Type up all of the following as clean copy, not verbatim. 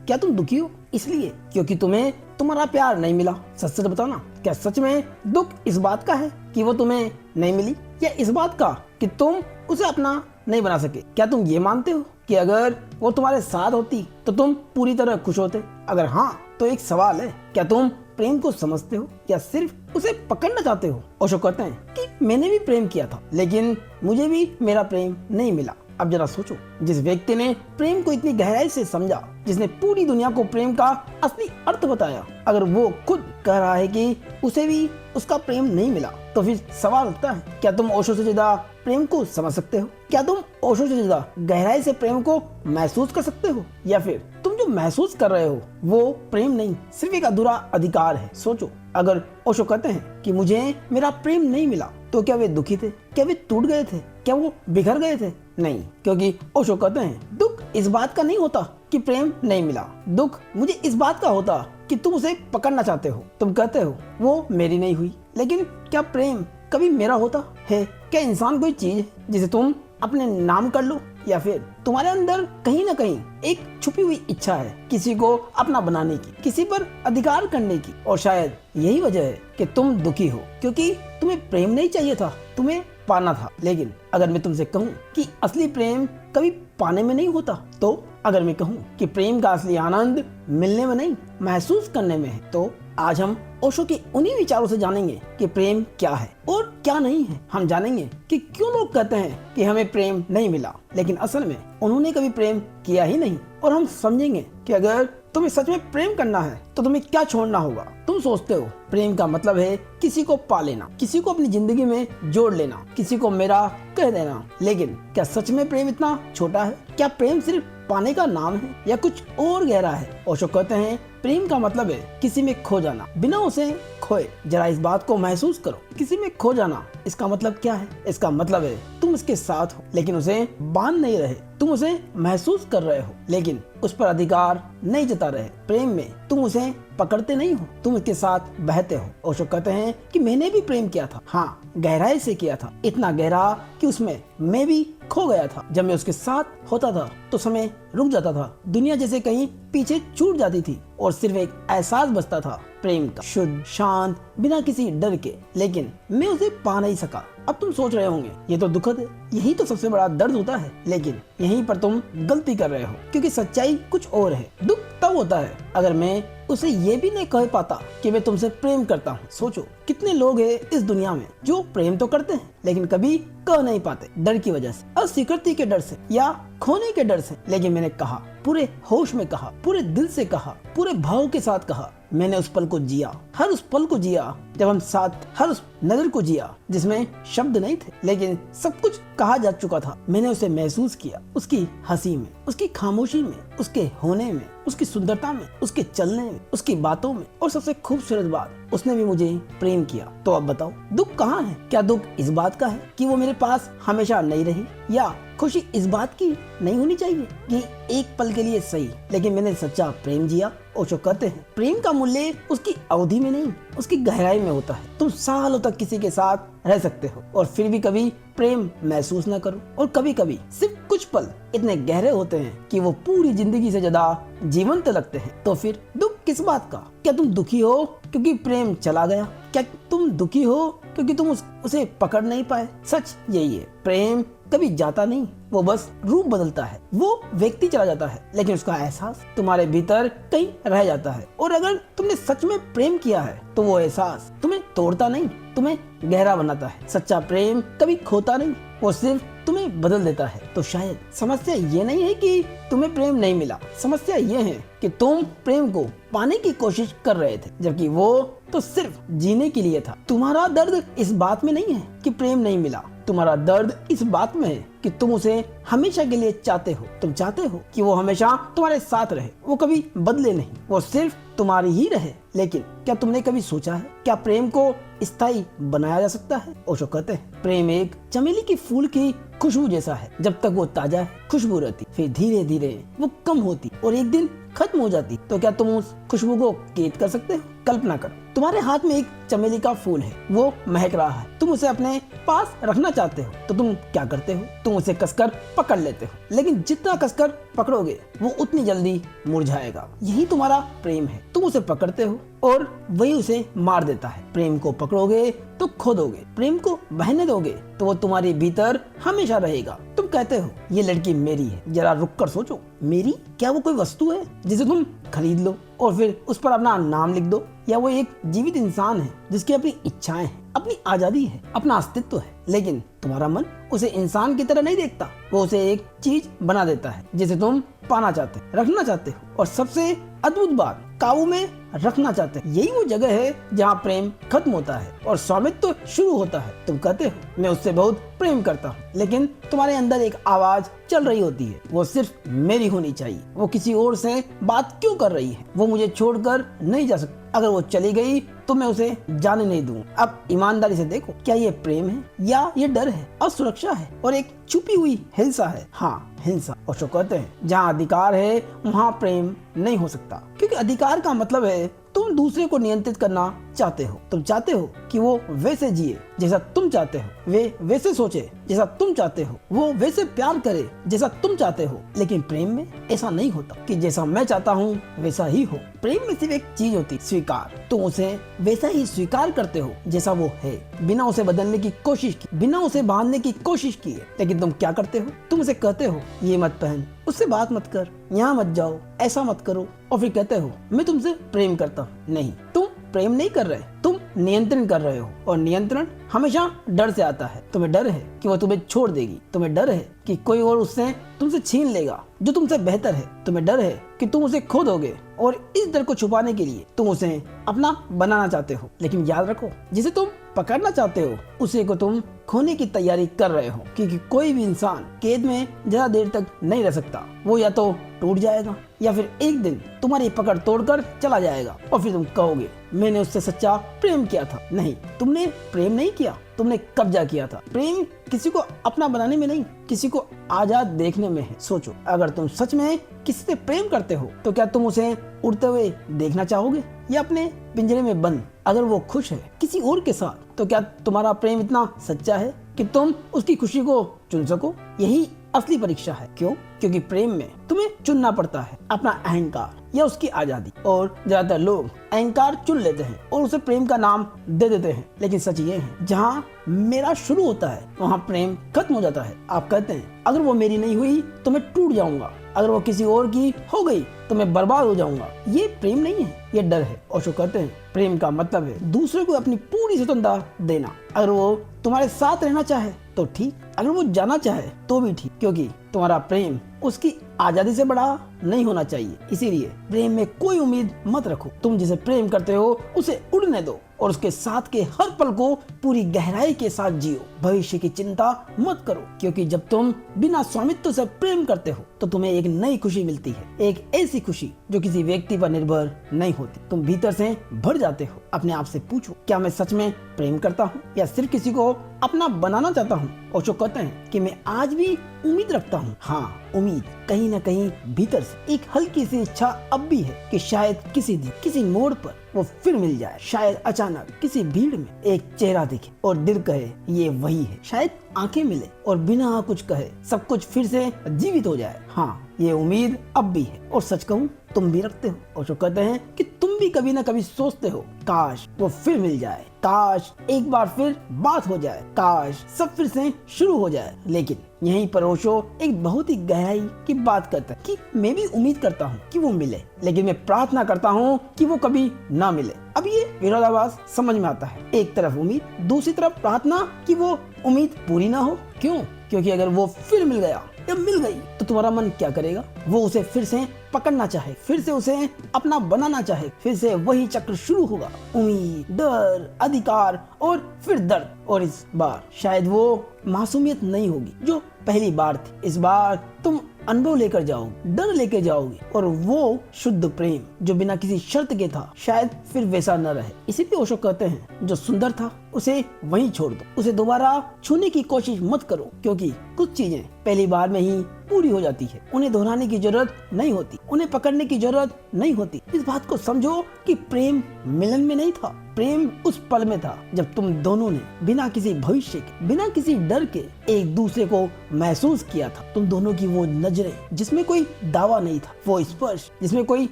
क्या तुम दुखी हो इसलिए क्योंकि तुम्हें तुम्हारा प्यार नहीं मिला? सच सच बताओ ना, क्या सच में दुख इस बात का है कि वो तुम्हें नहीं मिली, या इस बात का कि तुम उसे अपना नहीं बना सके? क्या तुम ये मानते हो कि अगर वो तुम्हारे साथ होती तो तुम पूरी तरह खुश होते? अगर हाँ, तो एक सवाल है, क्या तुम प्रेम को समझते हो या सिर्फ उसे पकड़ना चाहते हो? ओशो कहते हैं कि मैंने भी प्रेम किया था, लेकिन मुझे भी मेरा प्रेम नहीं मिला। अब जरा सोचो, जिस व्यक्ति ने प्रेम को इतनी गहराई से समझा, जिसने पूरी दुनिया को प्रेम का असली अर्थ बताया, अगर वो खुद कह रहा है कि उसे भी उसका प्रेम नहीं मिला, तो फिर सवाल उठता है, क्या तुम ओशो से ज्यादा प्रेम को समझ सकते हो? क्या तुम ओशो से ज्यादा गहराई से प्रेम को महसूस कर सकते हो? या फिर तुम जो महसूस कर रहे हो वो प्रेम नहीं, सिर्फ एक अधूरा अधिकार है? सोचो, अगर ओशो कहते हैं कि मुझे मेरा प्रेम नहीं मिला, तो क्या वे दुखी थे? क्या वे टूट गए थे? क्या वो बिखर गए थे? नहीं, क्योंकि ओशो कहते हैं दुख इस बात का नहीं होता कि प्रेम नहीं मिला, दुख मुझे इस बात का होता कि तुम उसे पकड़ना चाहते हो। तुम कहते हो वो मेरी नहीं हुई, लेकिन क्या प्रेम कभी मेरा होता है? क्या इंसान कोई चीज है जिसे तुम अपने नाम कर लो, या फिर तुम्हारे अंदर कहीं ना कहीं एक छुपी हुई इच्छा है किसी को अपना बनाने की, किसी पर अधिकार करने की? और शायद यही वजह है कि तुम दुखी हो, क्योंकि तुम्हें प्रेम नहीं चाहिए था, तुम्हें पाना था। लेकिन अगर मैं तुमसे कहूँ कि असली प्रेम कभी पाने में नहीं होता, तो अगर मैं कहूँ कि प्रेम का असली आनंद मिलने में नहीं, महसूस करने में है, तो आज हम ओशो के उन्हीं विचारों से जानेंगे कि प्रेम क्या है और क्या नहीं है। हम जानेंगे कि क्यों लोग कहते हैं कि हमें प्रेम नहीं मिला, लेकिन असल में उन्होंने कभी प्रेम किया ही नहीं। और हम समझेंगे कि अगर तुम्हें सच में प्रेम करना है तो तुम्हें क्या छोड़ना होगा। तुम सोचते हो प्रेम का मतलब है किसी को पा लेना, किसी को अपनी जिंदगी में जोड़ लेना, किसी को मेरा कह देना, लेकिन क्या सच में प्रेम इतना छोटा है? क्या प्रेम सिर्फ पाने का नाम है या कुछ और गहरा है? ओशो कहते हैं प्रेम का मतलब है किसी में खो जाना बिना उसे खोए। जरा इस बात को महसूस करो, किसी में खो जाना, इसका मतलब क्या है? इसका मतलब है तुम उसके साथ हो लेकिन उसे बांध नहीं रहे, तुम उसे महसूस कर रहे हो लेकिन उस पर अधिकार नहीं जता रहे। प्रेम में तुम उसे पकड़ते नहीं हो, तुम उसके साथ बहते हो। ओशो कहते हैं कि मैंने भी प्रेम किया था, हाँ गहराई से किया था, इतना गहरा कि उसमें मैं भी खो गया था। जब मैं उसके साथ होता था तो समय रुक जाता था, दुनिया जैसे कहीं पीछे छूट जाती थी और सिर्फ एक एहसास बचता था प्रेम का, शुद्ध शांत बिना किसी डर के, लेकिन मैं उसे पा नहीं सका। अब तुम सोच रहे होंगे ये तो दुखद है, यही तो सबसे बड़ा दर्द होता है, लेकिन यहीं पर तुम गलती कर रहे हो, क्योंकि सच्चाई कुछ और है। दुख तब होता है अगर मैं उसे ये भी नहीं कह पाता कि मैं तुमसे प्रेम करता हूँ। सोचो कितने लोग हैं इस दुनिया में जो प्रेम तो करते हैं लेकिन कभी कह नहीं पाते, डर की वजह से, अस्वीकृति के डर से या खोने के डर से। लेकिन मैंने कहा, पूरे होश में कहा, पूरे दिल से कहा, पूरे भाव के साथ कहा। मैंने उस पल को जिया, हर उस पल को जिया जब हम साथ, हर उस नजर को जिया जिसमें शब्द नहीं थे लेकिन सब कुछ कहा जा चुका था। मैंने उसे महसूस किया, उसकी हंसी में, उसकी खामोशी में, उसके होने में, उसकी सुंदरता में, उसके चलने में, उसकी बातों में, और सबसे खूबसूरत बात, उसने भी मुझे प्रेम किया। तो अब बताओ दुख कहाँ है? क्या दुख इस बात का है कि वो मेरे पास हमेशा नहीं रही, या खुशी इस बात की नहीं होनी चाहिए कि एक पल के लिए सही लेकिन मैंने सच्चा प्रेम जिया? ओशो कहते हैं प्रेम का मूल्य उसकी अवधि में नहीं, उसकी गहराई में होता है। तुम सालों तक किसी के साथ रह सकते हो और फिर भी कभी प्रेम महसूस न करो, और कभी कभी सिर्फ कुछ पल इतने गहरे होते हैं कि वो पूरी जिंदगी से ज्यादा जीवंत लगते हैं। तो फिर दुख किस बात का? क्या तुम दुखी हो क्योंकि प्रेम चला गया? क्या तुम दुखी हो क्योंकि तुम उसे पकड़ नहीं पाए? सच यही है, प्रेम कभी जाता नहीं, वो बस रूप बदलता है। वो व्यक्ति चला जाता है लेकिन उसका एहसास तुम्हारे भीतर कहीं रह जाता है। और अगर तुमने सच में प्रेम किया है तो वो एहसास तुम्हें तोड़ता नहीं, तुम्हें गहरा बनाता है। सच्चा प्रेम कभी खोता नहीं, वो सिर्फ तुम्हें बदल देता है। तो शायद समस्या ये नहीं है कि तुम्हें प्रेम नहीं मिला, समस्या ये है कि तुम प्रेम को पाने की कोशिश कर रहे थे जबकि वो तो सिर्फ जीने के लिए था। तुम्हारा दर्द इस बात में नहीं है कि प्रेम नहीं मिला, तुम्हारा दर्द इस बात में है कि तुम उसे हमेशा के लिए चाहते हो। तुम चाहते हो कि वो हमेशा तुम्हारे साथ रहे, वो कभी बदले नहीं, वो सिर्फ तुम्हारी ही रहे। लेकिन क्या तुमने कभी सोचा है क्या प्रेम को स्थायी बनाया जा सकता है? ओशो कहते हैं प्रेम एक चमेली की फूल की खुशबू जैसा है, जब तक वो ताजा है खुशबू रहती, फिर धीरे धीरे वो कम होती और एक दिन खत्म हो जाती। तो क्या तुम उस खुशबू को कैद कर सकते हो? कल्पना करो, तुम्हारे हाथ में एक चमेली का फूल है, वो महक रहा है, तुम उसे अपने पास रखना चाहते हो, तो तुम क्या करते हो? तुम उसे कसकर पकड़ लेते हो, लेकिन जितना कसकर पकड़ोगे वो उतनी जल्दी मुरझाएगा। यही तुम्हारा प्रेम है। तुम उसे पकड़ते हो और वही उसे मार देता है। प्रेम को पकड़ोगे तो खो दोगे, प्रेम को बहने दोगे तो वो तुम्हारे भीतर हमेशा रहेगा। तुम कहते हो ये लड़की मेरी है, जरा रुक कर सोचो, मेरी? क्या वो कोई वस्तु है जिसे तुम खरीद लो और फिर उस पर अपना नाम लिख दो? या वो एक जीवित इंसान है जिसकी अपनी इच्छाएं हैं, अपनी आजादी है, अपना अस्तित्व है, लेकिन तुम्हारा मन उसे इंसान की तरह नहीं देखता, वो उसे एक चीज बना देता है जिसे तुम पाना चाहते, रखना चाहते हो, और सबसे अद्भुत बात, काबू में रखना चाहते हैं। यही वो जगह है जहाँ प्रेम खत्म होता है और स्वामित्व शुरू होता है। तुम कहते हो मैं उससे बहुत प्रेम करता हूँ, लेकिन तुम्हारे अंदर एक आवाज चल रही होती है, वो सिर्फ मेरी होनी चाहिए। वो किसी और से बात क्यों कर रही है? वो मुझे छोड़कर नहीं जा सकती। अगर वो चली गई तो मैं उसे जाने नहीं दूँ। अब ईमानदारी से देखो, क्या ये प्रेम है या ये डर है, असुरक्षा है और एक छुपी हुई हिंसा है? हाँ, हिंसा। और जो कहते हैं जहाँ अधिकार है वहाँ प्रेम नहीं हो सकता, क्योंकि अधिकार का मतलब है तुम दूसरे को नियंत्रित करना चाहते हो। तुम चाहते हो कि वो वैसे जिए जैसा तुम चाहते हो, वे वैसे सोचे जैसा तुम चाहते हो, वो वैसे प्यार करे जैसा तुम चाहते हो। लेकिन प्रेम में ऐसा नहीं होता कि जैसा मैं चाहता हूँ वैसा ही हो। प्रेम में सिर्फ एक चीज होती, स्वीकार। तुम उसे वैसा ही स्वीकार करते हो जैसा वो है, बिना उसे बदलने की कोशिश की, बिना उसे बांधने की कोशिश की। लेकिन तुम क्या करते हो? तुम उसे कहते हो ये मत पहन, उससे बात मत कर, यहाँ मत जाओ, ऐसा मत करो, और फिर कहते हो मैं तुमसे प्रेम करता हूँ। नहीं, तुम प्रेम नहीं कर रहे, तुम नियंत्रण कर रहे हो, और नियंत्रण हमेशा डर से आता है। तुम्हें डर है कि वो तुम्हें छोड़ देगी, तुम्हें डर है कि कोई और उससे तुमसे छीन लेगा जो तुमसे बेहतर है, तुम्हें डर है कि तुम उसे खो दोगे, और इस डर को छुपाने के लिए तुम उसे अपना बनाना चाहते हो। लेकिन याद रखो, जिसे तुम पकड़ना चाहते हो उसे को तुम खोने की तैयारी कर रहे हो, क्योंकि कोई भी इंसान कैद में ज्यादा देर तक नहीं रह सकता। वो या तो टूट जाएगा या फिर एक दिन तुम्हारी पकड़ तोड़कर चला जाएगा, और फिर तुम कहोगे मैंने उससे सच्चा प्रेम किया था। नहीं, तुमने प्रेम नहीं किया, तुमने कब्जा किया था। प्रेम किसी को अपना बनाने में नहीं, किसी को आजाद देखने में है। सोचो, अगर तुम सच में किसी से प्रेम करते हो तो क्या तुम उसे उड़ते हुए देखना चाहोगे या अपने पिंजरे में बंद? अगर वो खुश है किसी और के साथ तो क्या तुम्हारा प्रेम इतना सच्चा है कि तुम उसकी खुशी को चुन सको? यही असली परीक्षा है। क्यों? क्योंकि प्रेम में तुम्हें चुनना पड़ता है अपना अहंकार या उसकी आजादी, और ज्यादातर लोग अहंकार चुन लेते हैं और उसे प्रेम का नाम दे देते हैं। लेकिन सच ये है, जहाँ मेरा शुरू होता है वहाँ प्रेम खत्म हो जाता है। आप कहते हैं अगर वो मेरी नहीं हुई तो मैं टूट जाऊंगा, अगर वो किसी और की हो गई तो मैं बर्बाद हो जाऊंगा। ये प्रेम नहीं है, ये डर है। और जो कहते हैं प्रेम का मतलब है दूसरे को अपनी पूरी स्वतंत्रता देना। अगर वो तुम्हारे साथ रहना चाहे तो ठीक, अगर वो जाना चाहे तो भी ठीक, क्योंकि तुम्हारा प्रेम उसकी आजादी से बड़ा नहीं होना चाहिए। इसीलिए प्रेम में कोई उम्मीद मत रखो। तुम जिसे प्रेम करते हो उसे उड़ने दो और उसके साथ के हर पल को पूरी गहराई के साथ जियो। भविष्य की चिंता मत करो, क्योंकि जब तुम बिना स्वामित्व से प्रेम करते हो तो तुम्हें एक नई खुशी मिलती है, एक ऐसी खुशी जो किसी व्यक्ति पर निर्भर नहीं होती। तुम भीतर से भर जाते हो। अपने आप से पूछो, क्या मैं सच में प्रेम करता हूँ या सिर्फ किसी को अपना बनाना चाहता हूँ? और जो कहते हैं कि मैं आज भी उम्मीद रखता हूँ। हाँ, उम्मीद कहीं न कहीं भीतर से एक हल्की सी इच्छा अब भी है कि शायद किसी दिन किसी मोड़ पर वो फिर मिल जाए। शायद अचानक किसी भीड़ में एक चेहरा दिखे और दिल कहे ये वही है। शायद आंखें मिले और बिना कुछ कहे सब कुछ फिर से जीवित हो जाए। हाँ, ये उम्मीद अब भी है, और सच कहूँ तुम भी रखते हो। और जो कहते हैं कि तुम भी कभी ना कभी सोचते हो काश वो फिर मिल जाए, काश एक बार फिर बात हो जाए, काश सब फिर से शुरू हो जाए। लेकिन यहीं पर ओशो एक बहुत ही गहराई की बात करता है कि मैं भी उम्मीद करता हूँ कि वो मिले, लेकिन मैं प्रार्थना करता हूँ कि वो कभी ना मिले। अब ये विरोधाभास समझ में आता है। एक तरफ उम्मीद, दूसरी तरफ प्रार्थना कि वो उम्मीद पूरी ना हो। क्यों? क्योंकि अगर वो फिर मिल गया या मिल गई तो तुम्हारा मन क्या करेगा? वो उसे फिर से पकड़ना चाहे, फिर से उसे अपना बनाना चाहे, फिर से वही चक्र शुरू होगा। उम्मीद, डर, अधिकार और फिर दर्द। और इस बार शायद वो मासूमियत नहीं होगी जो पहली बार थी। इस बार तुम अनुभव लेकर जाओगे, डर लेकर जाओगे, और वो शुद्ध प्रेम जो बिना किसी शर्त के था शायद फिर वैसा न रहे। इसीलिए ओशो कहते हैं जो सुंदर था उसे वहीं छोड़ दो, उसे दोबारा छूने की कोशिश मत करो, क्योंकि कुछ चीजें पहली बार में ही पूरी हो जाती है। उन्हें दोहराने की जरूरत नहीं होती, उन्हें पकड़ने की जरूरत नहीं होती। इस बात को समझो कि प्रेम मिलन में नहीं था, प्रेम उस पल में था जब तुम दोनों ने बिना किसी भविष्य के, बिना किसी डर के एक दूसरे को महसूस किया था। तुम दोनों की वो नजरें जिसमें कोई दावा नहीं था, वो स्पर्श जिसमें कोई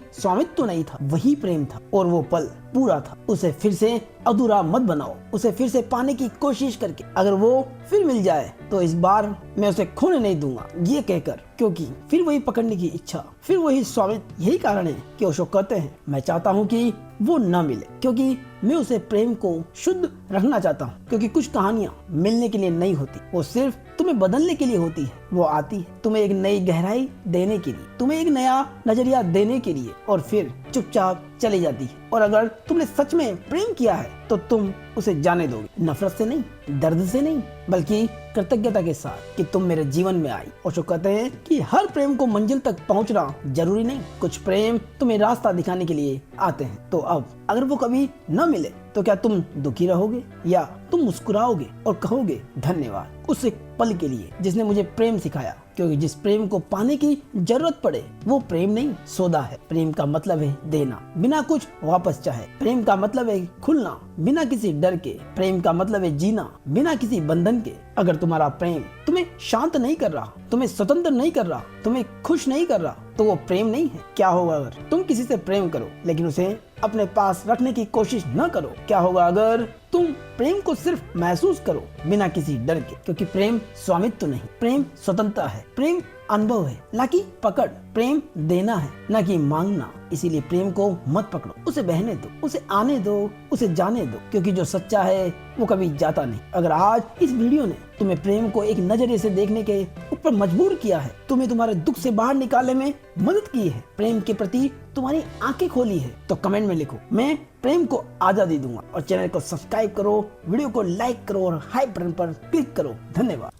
स्वामित्व नहीं था, वही प्रेम था। और वो पल पूरा था। उसे फिर से अधूरा मत बनाओ, उसे फिर से पाने की कोशिश करके। अगर वो फिर मिल जाए तो इस बार मैं उसे खोने नहीं दूंगा, ये कहकर, क्योंकि फिर वही पकड़ने की इच्छा, फिर वही स्वामित्व। यही कारण है कि ओशो कहते हैं, मैं चाहता हूँ कि वो न मिले, क्योंकि मैं उसे प्रेम को शुद्ध रखना चाहता हूँ। क्योंकि कुछ कहानियाँ मिलने के लिए नहीं होती, वो सिर्फ तुम्हें बदलने के लिए होती है। वो आती है तुम्हें एक नई गहराई देने के लिए, तुम्हें एक नया नजरिया देने के लिए, और फिर चुपचाप चली जाती है। और अगर तुमने सच में प्रेम किया है तो तुम उसे जाने दोगे, नफरत से नहीं, दर्द से नहीं, बल्कि कृतज्ञता के साथ कि तुम मेरे जीवन में आई। ओशो कहते हैं कि हर प्रेम को मंजिल तक पहुंचना जरूरी नहीं, कुछ प्रेम तुम्हें रास्ता दिखाने के लिए आते हैं। तो अब अगर वो कभी न मिले तो क्या तुम दुखी रहोगे या तुम मुस्कुराओगे और कहोगे धन्यवाद उस एक पल के लिए जिसने मुझे प्रेम सिखाया। क्योंकि जिस प्रेम को पाने की जरूरत पड़े वो प्रेम नहीं, सौदा है। प्रेम का मतलब है देना बिना कुछ वापस चाहे। प्रेम का मतलब है खुलना बिना किसी डर के। प्रेम का मतलब है जीना बिना किसी बंधन के। अगर तुम्हारा प्रेम तुम्हें शांत नहीं कर रहा, तुम्हें स्वतंत्र नहीं कर रहा, तुम्हें खुश नहीं कर रहा, तो वो प्रेम नहीं है। क्या होगा अगर तुम किसी से प्रेम करो लेकिन उसे अपने पास रखने की कोशिश न करो? क्या होगा अगर तुम प्रेम को सिर्फ महसूस करो बिना किसी डर के? क्योंकि प्रेम स्वामित्व नहीं, प्रेम स्वतंत्रता है। प्रेम अनुभव है ना कि पकड़। प्रेम देना है ना कि मांगना। इसीलिए प्रेम को मत पकड़ो, उसे बहने दो, उसे आने दो, उसे जाने दो। क्योंकि जो सच्चा है वो कभी जाता नहीं। अगर आज इस वीडियो ने तुम्हें प्रेम को एक नजरिए से देखने के ऊपर मजबूर किया है, तुम्हें तुम्हारे दुख से बाहर निकालने में मदद की है, प्रेम के प्रति तुम्हारी आंखें खोली है, तो कमेंट में लिखो मैं प्रेम को आजादी दूंगा। और चैनल को सब्सक्राइब करो, वीडियो को लाइक करो और हाई बटन पर क्लिक करो। धन्यवाद।